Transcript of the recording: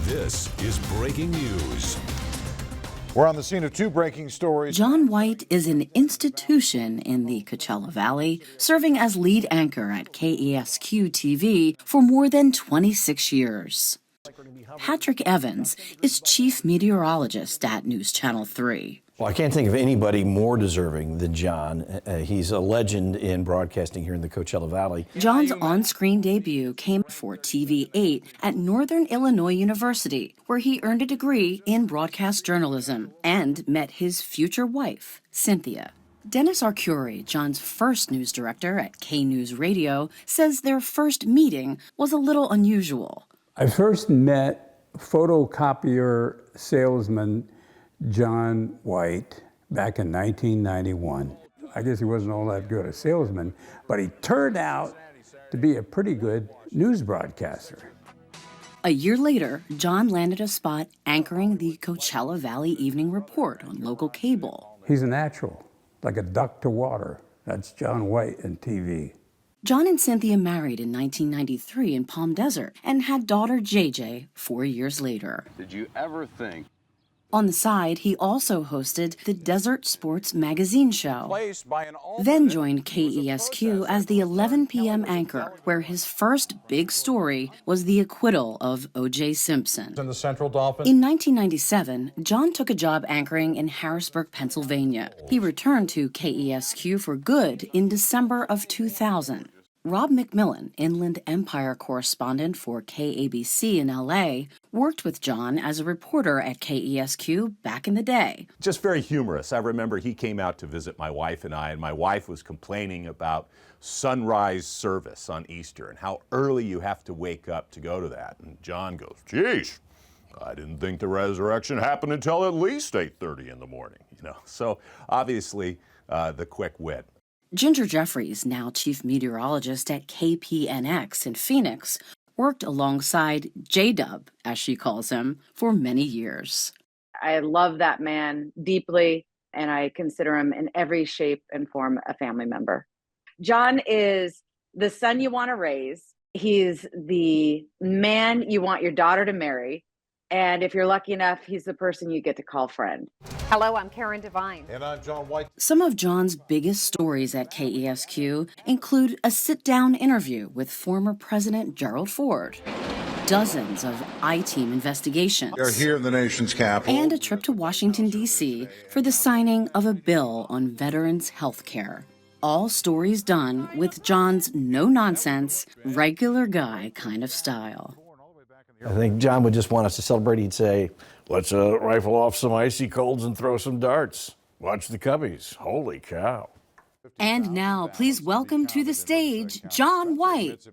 This is breaking news. We're on the scene of two breaking stories. John White is an institution in the Coachella Valley, serving as lead anchor at KESQ TV for more than 26 years. Patrick Evans is chief meteorologist at News Channel 3. Well, I can't think of anybody more deserving than John. He's a legend in broadcasting here in the Coachella Valley. John's on-screen debut came for TV8 at Northern Illinois University, where he earned a degree in broadcast journalism and met his future wife, Cynthia. Dennis Arcuri, John's first news director at K-News Radio, says their first meeting was a little unusual. I first met photocopier salesman John White back in 1991. I guess he wasn't all that good a salesman, but he turned out to be a pretty good news broadcaster. A year later, John landed a spot anchoring the Coachella Valley Evening Report on local cable. He's a natural, like a duck to water. That's John White in TV. John and Cynthia married in 1993 in Palm Desert and had daughter JJ 4 years later. Did you ever think? On the side, he also hosted the Desert Sports Magazine show, then joined KESQ as the 11 p.m. anchor, where his first big story was the acquittal of O.J. Simpson. In the Central Dolphin. In 1997, John took a job anchoring in Harrisburg, Pennsylvania. He returned to KESQ for good in December of 2000. Rob McMillan, Inland Empire correspondent for KABC in L.A., worked with John as a reporter at KESQ back in the day. Just very humorous. I remember he came out to visit my wife and my wife was complaining about sunrise service on Easter and how early you have to wake up to go to that. And John goes, geez, I didn't think the resurrection happened until at least 8:30 in the morning. So obviously the quick wit. Ginger Jeffries, now chief meteorologist at KPNX in Phoenix, worked alongside J-Dub, as she calls him, for many years. I love that man deeply, and I consider him in every shape and form a family member. John is the son you want to raise. He's the man you want your daughter to marry. And if you're lucky enough, he's the person you get to call friend. Hello, I'm Karen Devine. And I'm John White. Some of John's biggest stories at KESQ include a sit-down interview with former President Gerald Ford, dozens of I-Team investigations, They're here in the nation's capital, and a trip to Washington, D.C. for the signing of a bill on veterans' health care. All stories done with John's no-nonsense, regular guy kind of style. I think John would just want us to celebrate. He'd say, let's rifle off some icy colds and throw some darts. Watch the Cubbies. Holy cow. And now, please welcome to the stage, John White.